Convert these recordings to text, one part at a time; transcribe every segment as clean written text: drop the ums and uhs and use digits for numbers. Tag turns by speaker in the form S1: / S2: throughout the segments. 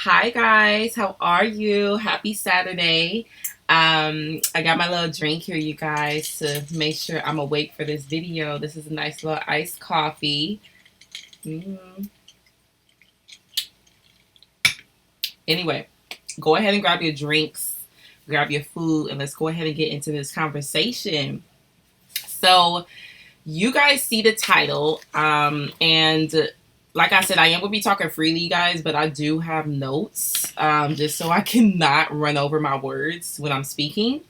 S1: Hi guys, how are you? Happy Saturday. I got my little drink here, you guys, to make sure I'm awake for this video. This is a nice little iced coffee. Mm. Anyway, go ahead and grab your drinks, grab your food, and let's go ahead and get into this conversation. So, you guys see the title, and like I said, I am going to be talking freely, you guys, but I do have notes just so I cannot run over my words when I'm speaking.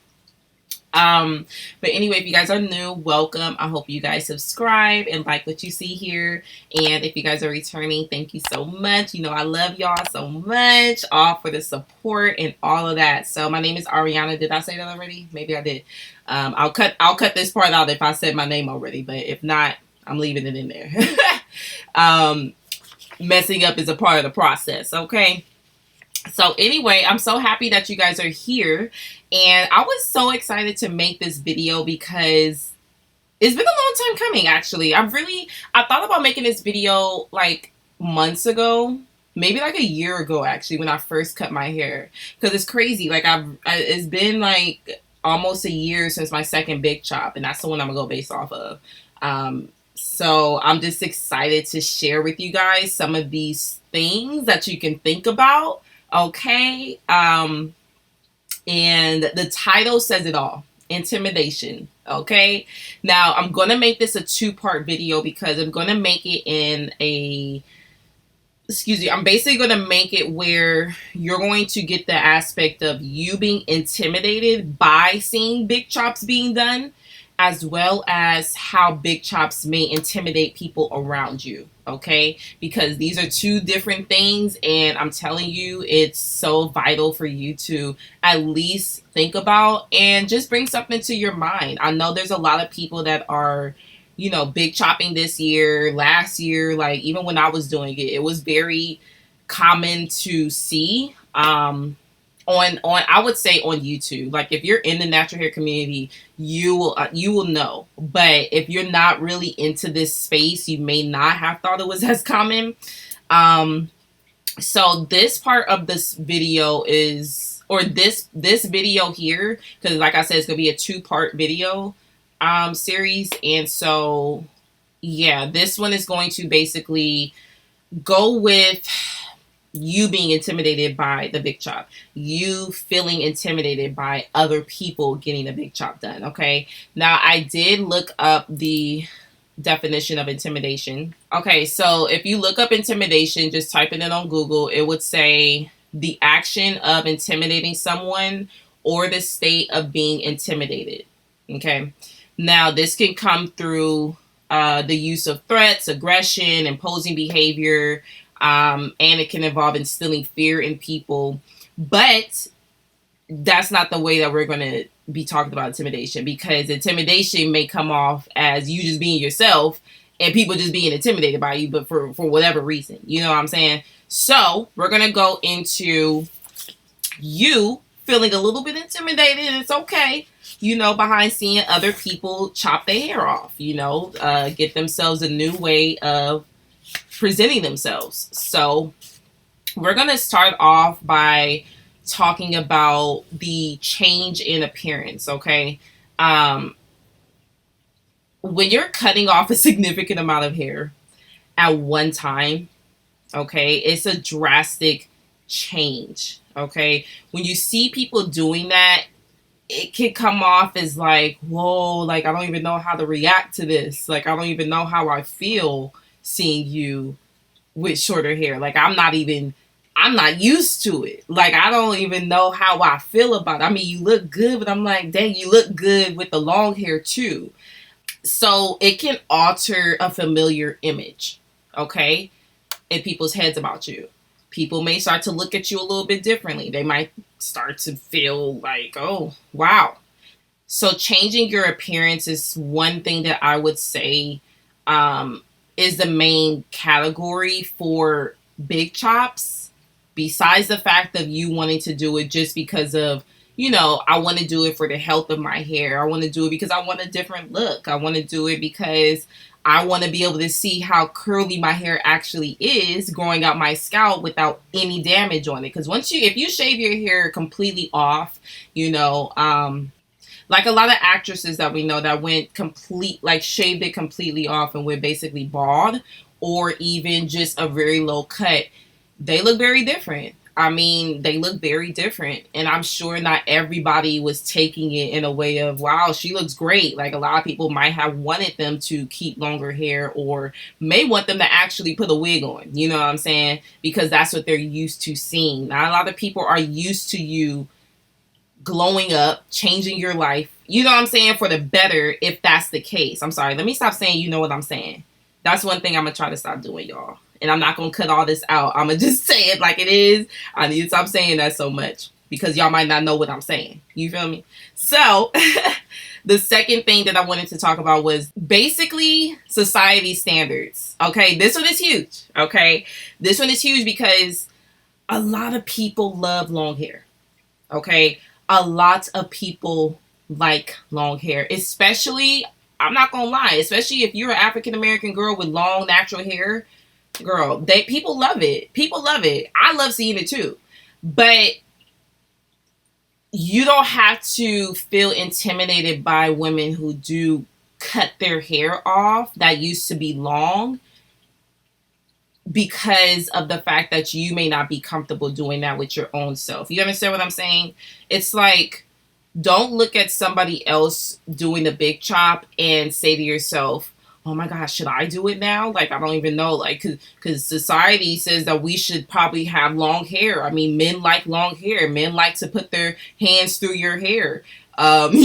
S1: Um, but anyway, if you guys are new, welcome. I hope you guys subscribe and like what you see here. And if you guys are returning, thank you so much. You know, I love y'all so much, all for the support and all of that. So my name is Ariana. Did I say that already? Maybe I did. I'll cut this part out if I said my name already, but if not, I'm leaving it in there. Messing up is a part of the process, okay? So anyway, I'm so happy that you guys are here, and I was so excited to make this video because it's been a long time coming. Actually, I thought about making this video like months ago, maybe like a year ago actually, when I first cut my hair, because it's crazy. Like it's been like almost a year since my second big chop, and that's the one I'm gonna go based off of. So I'm just excited to share with you guys some of these things that you can think about. Okay. And the title says it all. Intimidation. Okay. Now I'm going to make this a two-part video because I'm going to make it I'm basically going to make it where you're going to get the aspect of you being intimidated by seeing big chops being done, as well as how big chops may intimidate people around you, okay? Because these are two different things, and I'm telling you, it's so vital for you to at least think about and just bring something to your mind. I know there's a lot of people that are, big chopping this year, last year, like even when I was doing it, it was very common to see. On I would say on YouTube. Like if you're in the natural hair community, you will know. But if you're not really into this space, you may not have thought it was as common. So this part of this video is, or this video here, because like I said, it's gonna be a two-part video series, and so yeah, this one is going to basically go with you being intimidated by the big chop, you feeling intimidated by other people getting the big chop done. Okay, now I did look up the definition of intimidation. Okay, so if you look up intimidation, just typing it on Google, it would say the action of intimidating someone or the state of being intimidated. Okay, now this can come through the use of threats, aggression, imposing behavior, and it can involve instilling fear in people. But that's not the way that we're going to be talking about intimidation, because intimidation may come off as you just being yourself and people just being intimidated by you, but for whatever reason, you know what I'm saying? So we're going to go into you feeling a little bit intimidated, and it's okay, behind seeing other people chop their hair off, get themselves a new way of presenting themselves. So we're going to start off by talking about the change in appearance, okay? When you're cutting off a significant amount of hair at one time, okay, it's a drastic change, okay? When you see people doing that, it can come off as like, whoa, like I don't even know how to react to this. Like I don't even know how I feel seeing you with shorter hair. Like I'm not used to it. Like I don't even know how I feel about it. I mean, you look good, but I'm like, dang, you look good with the long hair too. So it can alter a familiar image, okay, in people's heads about you. People may start to look at you a little bit differently. They might start to feel like, oh, wow. So changing your appearance is one thing that I would say is the main category for big chops, besides the fact of you wanting to do it just because of, I want to do it for the health of my hair. I want to do it because I want a different look. I want to do it because I want to be able to see how curly my hair actually is growing out my scalp without any damage on it. Because if you shave your hair completely off, like a lot of actresses that we know that went like shaved it completely off and went basically bald, or even just a very low cut, they look very different. I mean, they look very different. And I'm sure not everybody was taking it in a way of, wow, she looks great. Like a lot of people might have wanted them to keep longer hair or may want them to actually put a wig on. You know what I'm saying? Because that's what they're used to seeing. Not a lot of people are used to you glowing up, changing your life. You know what I'm saying? For the better, if that's the case. I'm sorry. Let me stop saying you know what I'm saying. That's one thing I'm going to try to stop doing, y'all. And I'm not going to cut all this out. I'm going to just say it like it is. I need to stop saying that so much because y'all might not know what I'm saying. You feel me? So the second thing that I wanted to talk about was basically society standards. Okay. This one is huge. Okay. This one is huge because a lot of people love long hair. Okay. A lot of people like long hair, especially, I'm not going to lie, especially if you're an African American girl with long natural hair. Girl, people love it. People love it. I love seeing it too. But you don't have to feel intimidated by women who do cut their hair off that used to be long because of the fact that you may not be comfortable doing that with your own self. You understand what I'm saying? It's like, don't look at somebody else doing the big chop and say to yourself, oh my gosh, should I do it now? Like, I don't even know. Like, because society says that we should probably have long hair. I mean, men like long hair. Men like to put their hands through your hair, and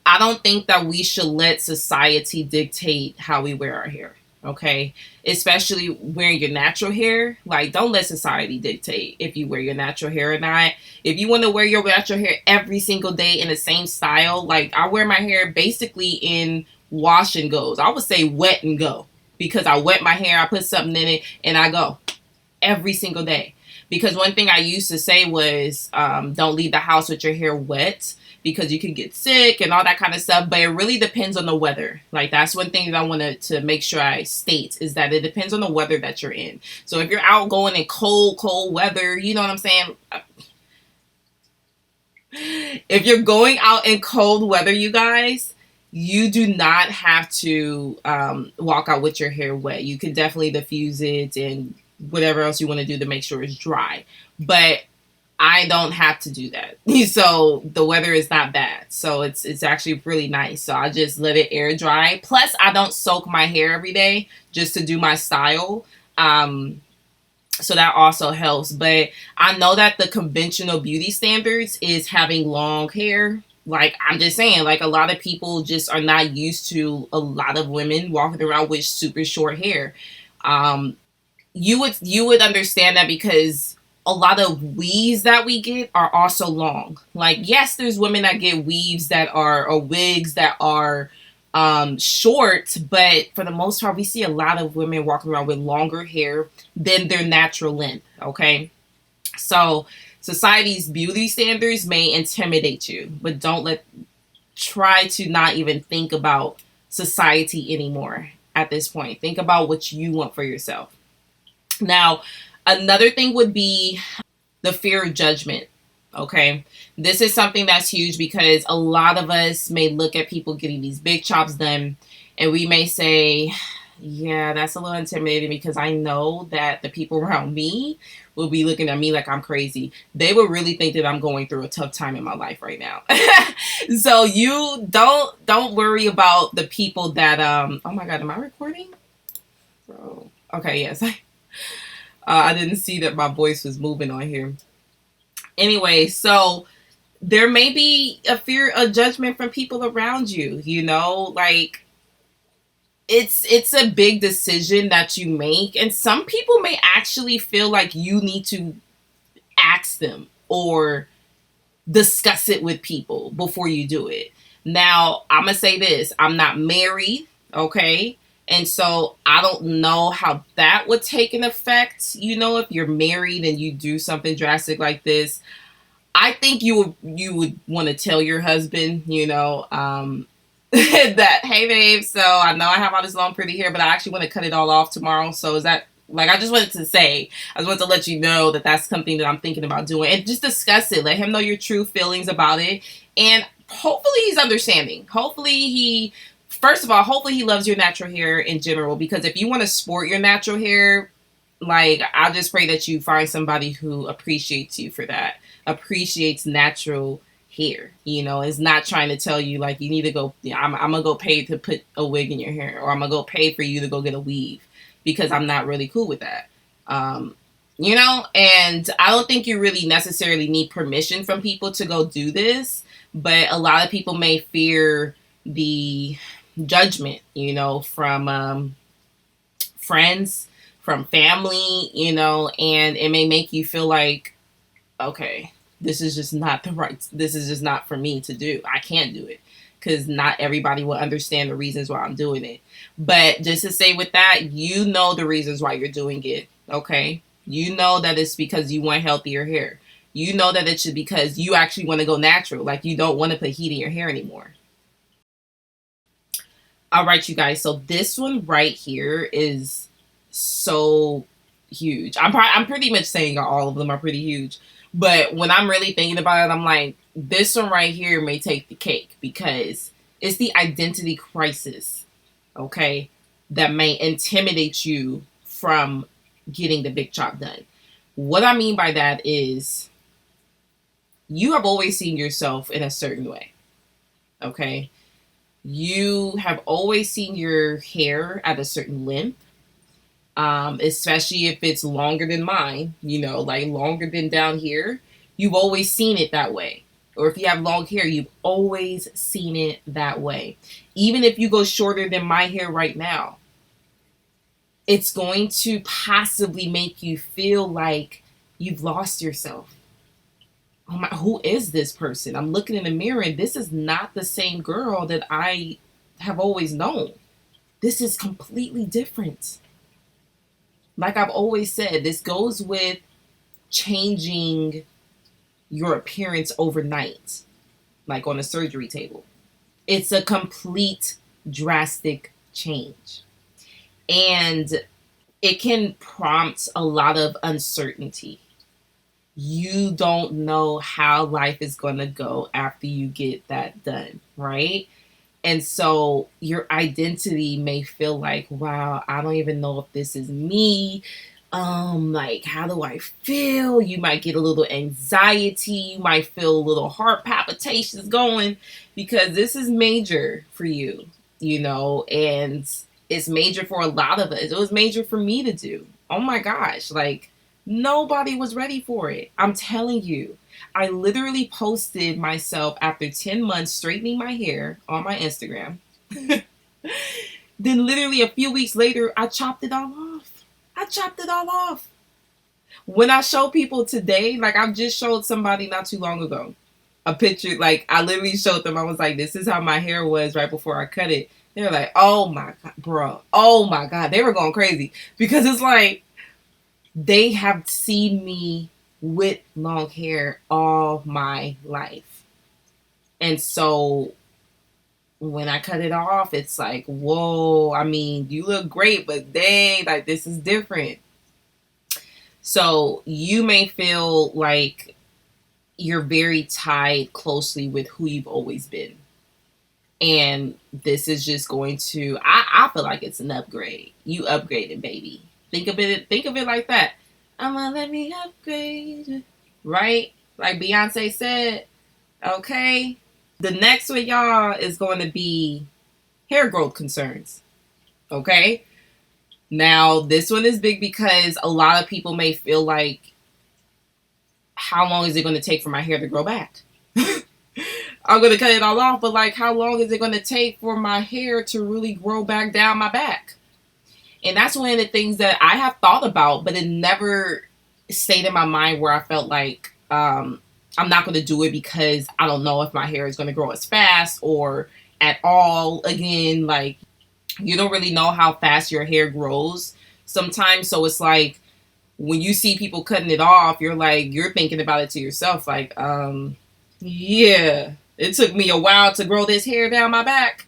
S1: I don't think that we should let society dictate how we wear our hair. Okay. Especially wearing your natural hair. Like, don't let society dictate if you wear your natural hair or not. If you want to wear your natural hair every single day in the same style, like I wear my hair basically in wash and goes. I would say wet and go because I wet my hair, I put something in it and I go every single day. Because one thing I used to say was, don't leave the house with your hair wet because you can get sick and all that kind of stuff. But it really depends on the weather. Like, that's one thing that I wanted to make sure I state is that it depends on the weather that you're in. So if you're out going in cold weather, you know what I'm saying? If you're going out in cold weather, you guys, you do not have to walk out with your hair wet. You can definitely diffuse it and whatever else you want to do to make sure it's dry. But I don't have to do that. So the weather is not bad. So it's actually really nice. So I just let it air dry. Plus, I don't soak my hair every day just to do my style. So that also helps. But I know that the conventional beauty standards is having long hair. Like, I'm just saying, like, a lot of people just are not used to a lot of women walking around with super short hair. You would understand that because a lot of weaves that we get are also long. Like, yes, there's women that get weaves that are, or wigs that are short, but for the most part, we see a lot of women walking around with longer hair than their natural length. Okay. So society's beauty standards may intimidate you, but try to not even think about society anymore at this point. Think about what you want for yourself. Now, another thing would be the fear of judgment. Okay. This is something that's huge because a lot of us may look at people getting these big chops done and we may say, yeah, that's a little intimidating because I know that the people around me will be looking at me like I'm crazy. They will really think that I'm going through a tough time in my life right now. So you don't worry about the people that, oh my God, am I recording? Bro. Okay. Yes. I didn't see that my voice was moving on here. Anyway, so there may be a fear of judgment from people around you, like it's a big decision that you make. And some people may actually feel like you need to ask them or discuss it with people before you do it. Now, I'm going to say this. I'm not married, okay? And so I don't know how that would take an effect, if you're married and you do something drastic like this. I think you would want to tell your husband, that, hey babe, so I know I have all this long pretty hair, but I actually want to cut it all off tomorrow. So is that, like, I just wanted to let you know that that's something that I'm thinking about doing, and just discuss it. Let him know your true feelings about it, and hopefully he's understanding. First of all, hopefully he loves your natural hair in general, because if you want to sport your natural hair, like, I just pray that you find somebody who appreciates you for that, appreciates natural hair, is not trying to tell you, like, you need to go, I'm gonna go pay to put a wig in your hair, or I'm gonna go pay for you to go get a weave, because I'm not really cool with that. And I don't think you really necessarily need permission from people to go do this, but a lot of people may fear the judgment, from friends, from family, and it may make you feel like, okay, this is just not for me to do. I can't do it, because not everybody will understand the reasons why I'm doing it. But just to say with that, the reasons why you're doing it, okay? You know that it's because you want healthier hair. You know that it's because you actually want to go natural. Like, you don't want to put heat in your hair anymore. All right, you guys. So this one right here is so huge. I'm pretty much saying all of them are pretty huge. But when I'm really thinking about it, I'm like, this one right here may take the cake, because it's the identity crisis, okay, that may intimidate you from getting the big chop done. What I mean by that is, you have always seen yourself in a certain way, okay? You have always seen your hair at a certain length, especially if it's longer than mine, like longer than down here. You've always seen it that way. Or if you have long hair, you've always seen it that way. Even if you go shorter than my hair right now, it's going to possibly make you feel like you've lost yourself. Oh my, who is this person? I'm looking in the mirror and this is not the same girl that I have always known. This is completely different. Like I've always said, this goes with changing your appearance overnight, like on a surgery table. It's a complete drastic change. And it can prompt a lot of uncertainty. You don't know how life is going to go after you get that done, right? And so your identity may feel like, wow, I don't even know if this is me. Like, how do I feel? You might get a little anxiety. You might feel a little heart palpitations going, because this is major for you, and it's major for a lot of us. It was major for me to do. Oh my gosh. Like, nobody was ready for it. I'm telling you. I literally posted myself after 10 months straightening my hair on my Instagram. Then literally a few weeks later, I chopped it all off. When I show people today, like I've just showed somebody not too long ago, a picture, like I literally showed them, I was like, this is how my hair was right before I cut it. They were like, oh my God, bro. Oh my God. They were going crazy, because it's like, they have seen me with long hair all my life. And so when I cut it off, it's like, whoa, I mean, you look great, but dang, like this is different. So you may feel like you're very tied closely with who you've always been. And this is just going to, I feel like it's an upgrade. You upgraded, baby. Think of it like that. I'm gonna let me upgrade, right? Like Beyonce said, okay. The next one, y'all, is going to be hair growth concerns, okay? Now, this one is big because a lot of people may feel like, how long is it going to take for my hair to grow back? I'm going to cut it all off, but like, how long is it going to take for my hair to really grow back down my back? And that's one of the things that I have thought about, but it never stayed in my mind where I felt like I'm not going to do it because I don't know if my hair is going to grow as fast or at all again. Like, You don't really know how fast your hair grows sometimes. So it's like when you see people cutting it off, you're thinking about it to yourself, like, yeah, it took me a while to grow this hair down my back.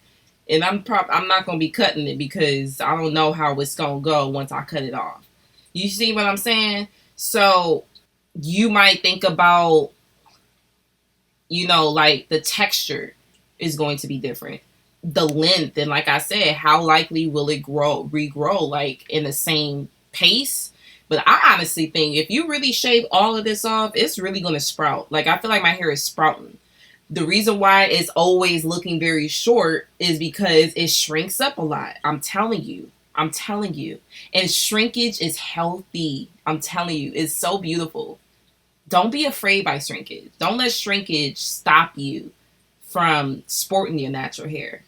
S1: And I'm not gonna be cutting it because I don't know how it's gonna go once I cut it off. You see what I'm saying? So you might think about, like the texture is going to be different. The length, and like I said, how likely will it regrow like in the same pace? But I honestly think if you really shave all of this off, it's really going to sprout. Like, I feel like my hair is sprouting. The reason why it's always looking very short is because it shrinks up a lot. I'm telling you. I'm telling you. And shrinkage is healthy. I'm telling you. It's so beautiful. Don't be afraid by shrinkage. Don't let shrinkage stop you from sporting your natural hair.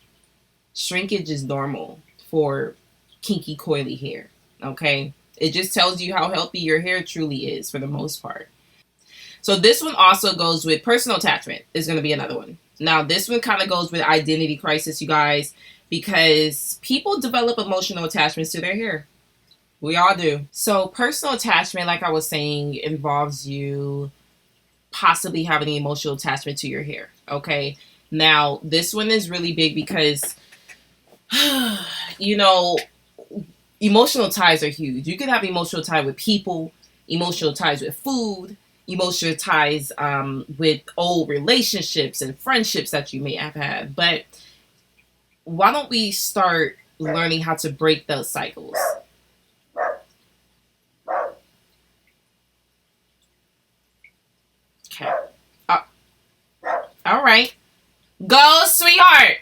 S1: Shrinkage is normal for kinky, coily hair. Okay? It just tells you how healthy your hair truly is for the most part. So this one also goes with personal attachment, is going to be another one. Now, this one kind of goes with identity crisis, you guys, because people develop emotional attachments to their hair. We all do. So personal attachment, like I was saying, involves you possibly having an emotional attachment to your hair. Okay. Now, this one is really big because, emotional ties are huge. You can have emotional ties with people, emotional ties with food, emotional ties with old relationships and friendships that you may have had. But why don't we start learning how to break those cycles? Okay. All right. Go, sweetheart.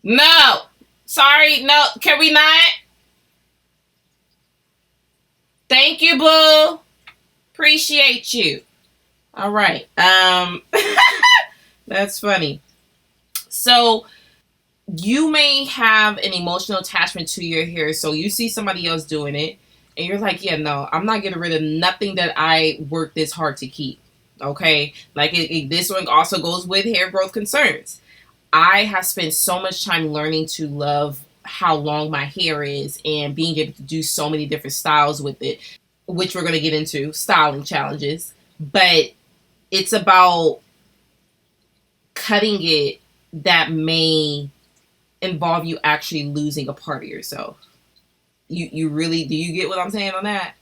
S1: No. Sorry. No. Can we not? Thank you, boo. Appreciate you. All right. That's funny. So you may have an emotional attachment to your hair. So you see somebody else doing it and you're like, yeah, no, I'm not getting rid of nothing that I worked this hard to keep. Okay. Like this one also goes with hair growth concerns. I have spent so much time learning to love how long my hair is and being able to do so many different styles with it, which we're going to get into styling challenges. But it's about cutting it that may involve you actually losing a part of yourself. You really, do you get what I'm saying on that?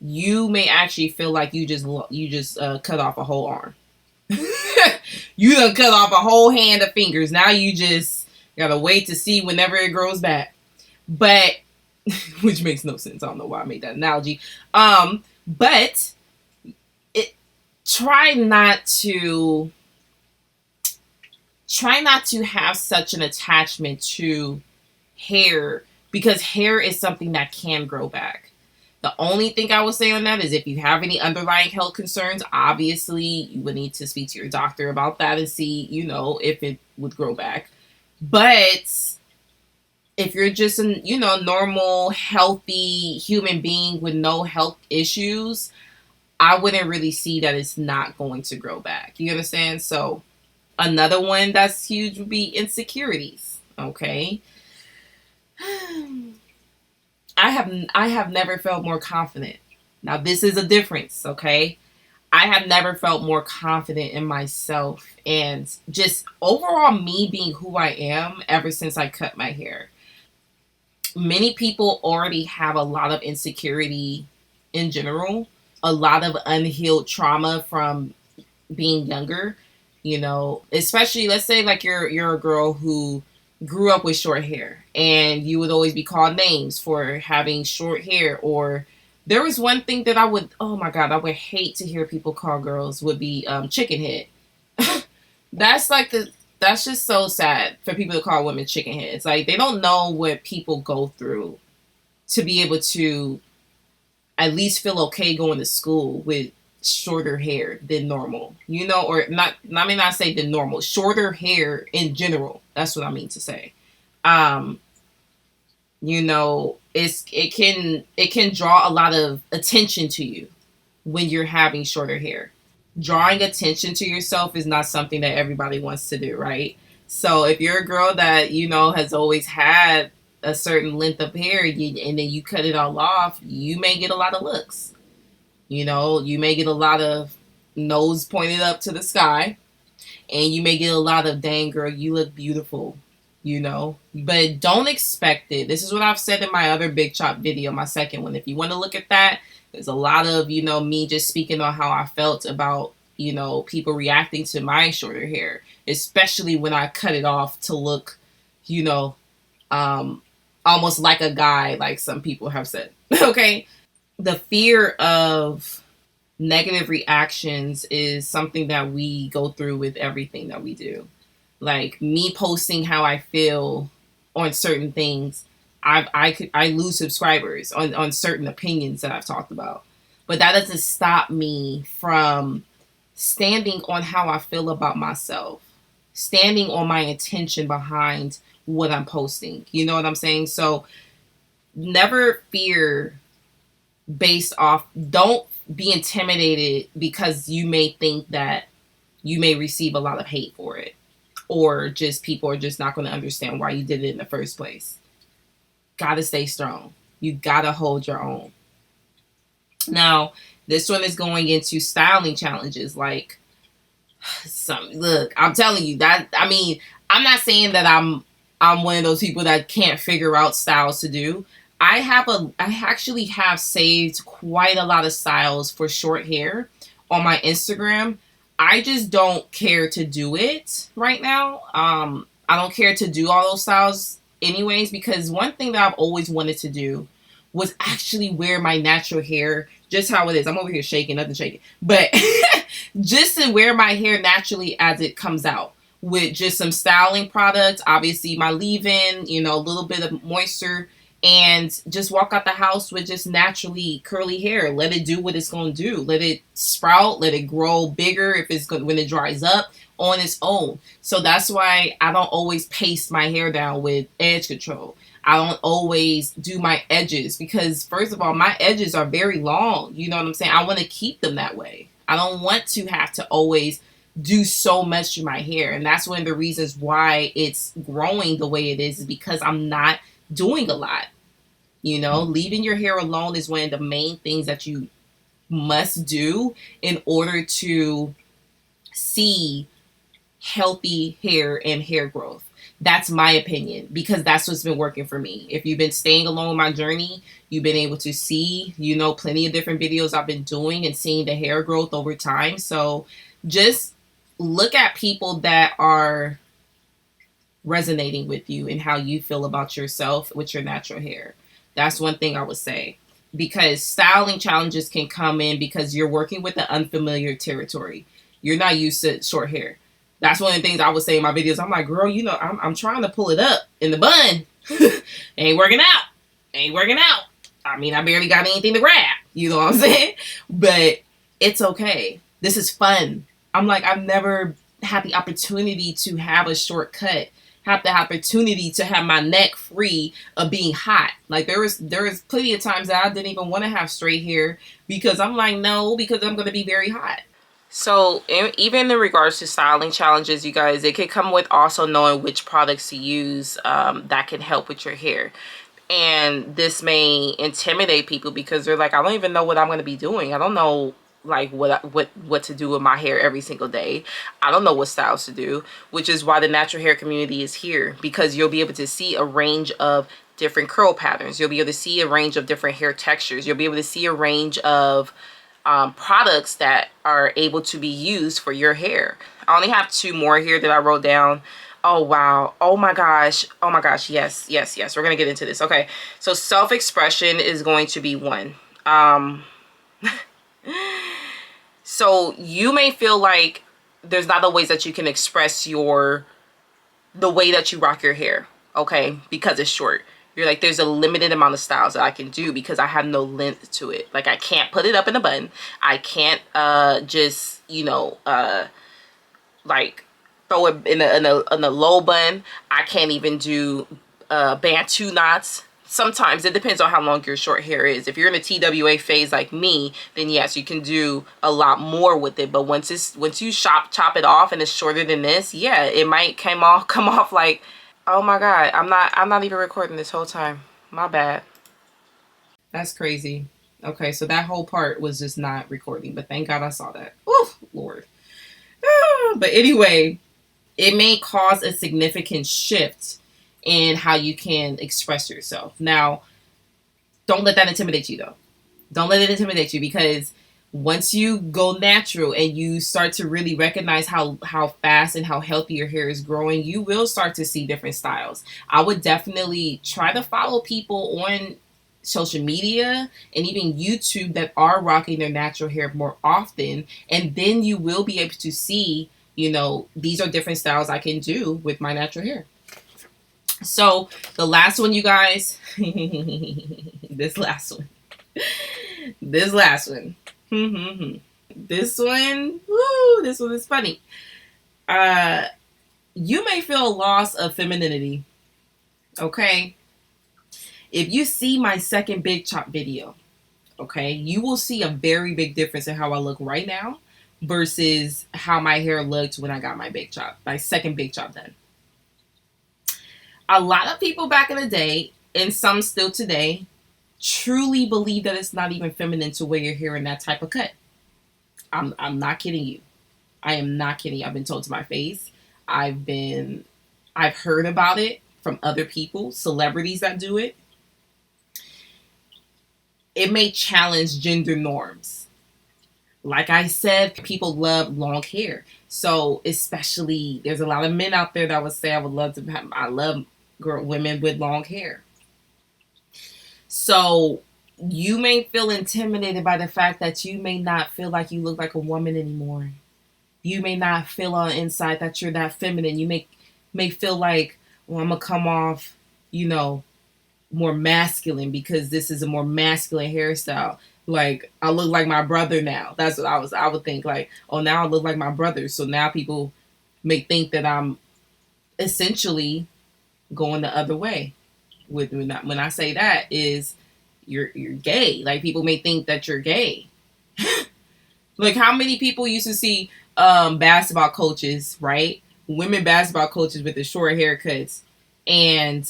S1: You may actually feel like you just cut off a whole arm. You done cut off a whole hand of fingers. Now you just gotta wait to see whenever it grows back. But which makes no sense. I don't know why I made that analogy. But try not to have such an attachment to hair, because hair is something that can grow back. The only thing I would say on that is if you have any underlying health concerns, obviously you would need to speak to your doctor about that and see, if it would grow back. But if you're just a, normal, healthy human being with no health issues, I wouldn't really see that it's not going to grow back. You understand? So another one that's huge would be insecurities. Okay. I have never felt more confident. Now this is a difference, okay? I have never felt more confident in myself and just overall me being who I am ever since I cut my hair. Many people already have a lot of insecurity in general, a lot of unhealed trauma from being younger, especially let's say like you're a girl who grew up with short hair and you would always be called names for having short hair. Or there was one thing that I would hate to hear people call girls would be chicken head. That's just so sad for people to call women chicken heads. Like, they don't know what people go through to be able to at least feel okay going to school with shorter hair than normal, or not. I mean, not say than normal, shorter hair in general. That's what I mean to say. It can draw a lot of attention to you when you're having shorter hair. Drawing attention to yourself is not something that everybody wants to do, right? So if you're a girl that has always had a certain length of hair and then you cut it all off, you may get a lot of looks. You know, you may get a lot of nose pointed up to the sky, and you may get a lot of, dang girl, you look beautiful, you know. But don't expect it. This is what I've said in my other big chop video, my second one. If you want to look at that, there's a lot of, you know, me just speaking on how I felt about, you know, people reacting to my shorter hair, especially when I cut it off to look, you know, almost like a guy, like some people have said. Okay. The fear of negative reactions is something that we go through with everything that we do. Like me posting how I feel on certain things, I lose subscribers on certain opinions that I've talked about. But that doesn't stop me from standing on how I feel about myself, standing on my intention behind what I'm posting. You know what I'm saying? So never fear based off, don't be intimidated because you may think that you may receive a lot of hate for it, or just people are just not going to understand why you did it in the first place. Gotta stay strong. You gotta hold your own. Now, this one is going into styling challenges. Like, look, I'm telling you that, I mean, I'm not saying that I'm one of those people that can't figure out styles to do. I actually have saved quite a lot of styles for short hair on my Instagram. I just don't care to do it right now. I don't care to do all those styles anyways, because one thing that I've always wanted to do was actually wear my natural hair just how it is. I'm over here shaking, nothing shaking. But just to wear my hair naturally as it comes out with just some styling products, obviously my leave-in, you know, a little bit of moisture, and just walk out the house with just naturally curly hair. Let it do what it's going to do. Let it sprout, let it grow bigger if it's good when it dries up on its own. So that's why I don't always paste my hair down with edge control. I don't always do my edges because, first of all, my edges are very long. You know what I'm saying? I want to keep them that way. I don't want to have to always do so much to my hair. And that's one of the reasons why it's growing the way it is because I'm not doing a lot. You know, leaving your hair alone is one of the main things that you must do in order to see healthy hair and hair growth. That's my opinion, because that's what's been working for me. If you've been staying along my journey, you've been able to see, you know, plenty of different videos I've been doing and seeing the hair growth over time. So just look at people that are resonating with you and how you feel about yourself with your natural hair. That's one thing I would say, because styling challenges can come in because you're working with an unfamiliar territory. You're not used to short hair. That's one of the things I would say in my videos. I'm like, girl, you know, I'm trying to pull it up in the bun. Ain't working out. Ain't working out. I mean, I barely got anything to grab. You know what I'm saying? But it's okay. This is fun. I'm like, I've never had the opportunity to have a shortcut, have the opportunity to have my neck free of being hot. Like there is plenty of times that I didn't even want to have straight hair because I'm like, no, because I'm going to be very hot. So even in regards to styling challenges, you guys, it can come with also knowing which products to use that can help with your hair. And this may intimidate people because they're like, I don't even know what I'm going to be doing. I don't know like what to do with my hair every single day. I don't know what styles to do, which is why the natural hair community is here, because you'll be able to see a range of different curl patterns. You'll be able to see a range of different hair textures. You'll be able to see a range of products that are able to be used for your hair. I only have 2 more here that I wrote down. Oh, wow. Oh my gosh. Oh my gosh. Yes, yes, yes. We're going to get into this. Okay. So self-expression is going to be one. So you may feel like there's not the ways that you can express the way that you rock your hair. Okay. Because it's short. You're like, there's a limited amount of styles that I can do because I have no length to it. Like I can't put it up in a bun. I can't just, you know, like throw it in a low bun. I can't even do bantu knots. Sometimes it depends on how long your short hair is. If you're in a TWA phase like me, then yes, you can do a lot more with it. But once you chop it off and it's shorter than this, yeah, it might come off like Oh my God. I'm not even recording this whole time. My bad. That's crazy. Okay, so that whole part was just not recording, but thank God I saw that. Oh, Lord. But anyway, it may cause a significant shift in how you can express yourself. Now, don't let that intimidate you, though. Don't let it intimidate you, because once you go natural and you start to really recognize how fast and how healthy your hair is growing, you will start to see different styles. I would definitely try to follow people on social media and even YouTube that are rocking their natural hair more often, and then you will be able to see, you know, these are different styles I can do with my natural hair. So the last one, you guys, this last one. This last one. This one, woo, this one is funny. You may feel a loss of femininity. Okay. If you see my second big chop video, okay, you will see a very big difference in how I look right now versus how my hair looked when I got my big chop, my second big chop done. A lot of people back in the day, and some still today, truly believe that it's not even feminine to wear your hair in that type of cut. I'm not kidding you. I am not kidding. I've been told to my face. I've heard about it from other people, celebrities that do it. It may challenge gender norms. Like I said, people love long hair. So especially, there's a lot of men out there that would say, I love women with long hair. So you may feel intimidated by the fact that you may not feel like you look like a woman anymore. You may not feel on the inside that you're that feminine. You may feel like, well, I'm gonna come off, you know, more masculine because this is a more masculine hairstyle. Like, I look like my brother now. That's what I would think, like, oh, now I look like my brother. So now people may think that I'm essentially going the other way. When I say that is you're gay. Like, people may think that you're gay. Like, how many people used to see basketball coaches, right? Women basketball coaches with the short haircuts, and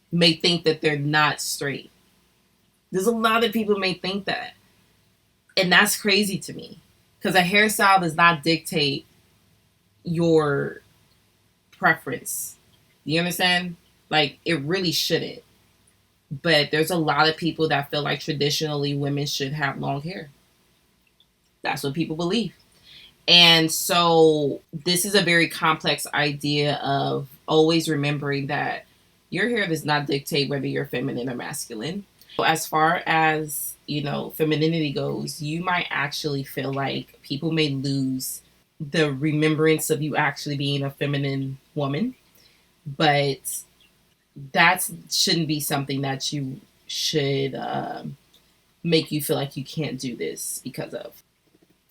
S1: may think that they're not straight. There's a lot of people may think that. And that's crazy to me. Because a hairstyle does not dictate your preference. You understand? Like, it really shouldn't. But there's a lot of people that feel like traditionally women should have long hair. That's what people believe. And so this is a very complex idea of always remembering that your hair does not dictate whether you're feminine or masculine. As far as, you know, femininity goes, you might actually feel like people may lose the remembrance of you actually being a feminine woman. But that shouldn't be something that you should make you feel like you can't do this because of.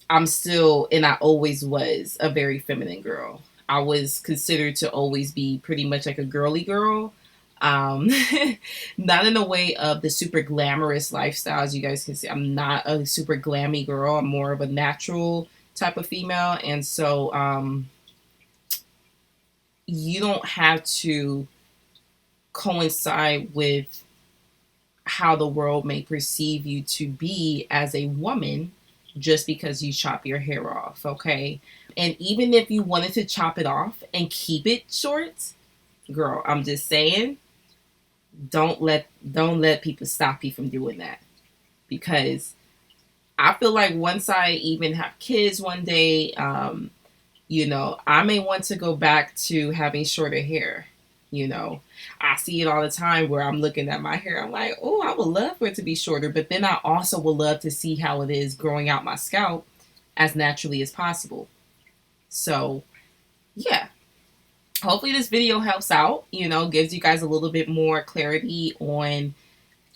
S1: I'm still, and I always was, a very feminine girl. I was considered to always be pretty much like a girly girl. Um, Not in the way of the super glamorous lifestyles you guys can see. I'm not a super glammy girl. I'm more of a natural type of female. And so you don't have to coincide with how the world may perceive you to be as a woman just because you chop your hair off, okay? And even if you wanted to chop it off and keep it short, girl, I'm just saying, don't let people stop you from doing that. Because I feel like once I even have kids one day, you know, I may want to go back to having shorter hair. You know, I see it all the time where I'm looking at my hair. I'm like, oh, I would love for it to be shorter. But then I also would love to see how it is growing out my scalp as naturally as possible. So, yeah. Hopefully this video helps out, you know, gives you guys a little bit more clarity on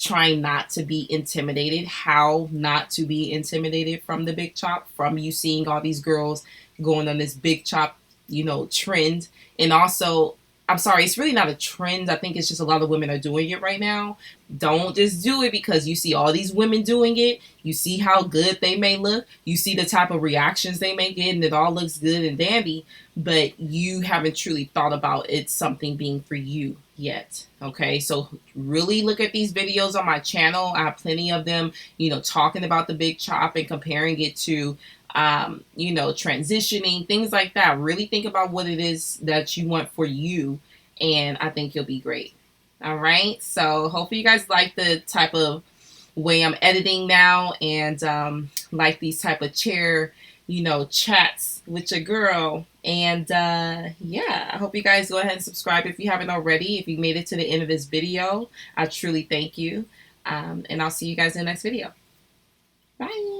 S1: trying not to be intimidated, how not to be intimidated from the big chop, from you seeing all these girls going on this big chop, you know, trend. And also, I'm sorry, it's really not a trend. I think it's just a lot of women are doing it right now. Don't just do it because you see all these women doing it. You see how good they may look. You see the type of reactions they may get, and it all looks good and dandy. But you haven't truly thought about it something being for you yet. Okay, so really look at these videos on my channel. I have plenty of them, talking about the big chop and comparing it to transitioning, things like that. Really think about what it is that you want for you, and I think you'll be great. All right. So hopefully you guys like the type of way I'm editing now, and like these type of chair, chats with your girl. And yeah, I hope you guys go ahead and subscribe if you haven't already. If you made it to the end of this video, I truly thank you. And I'll see you guys in the next video. Bye.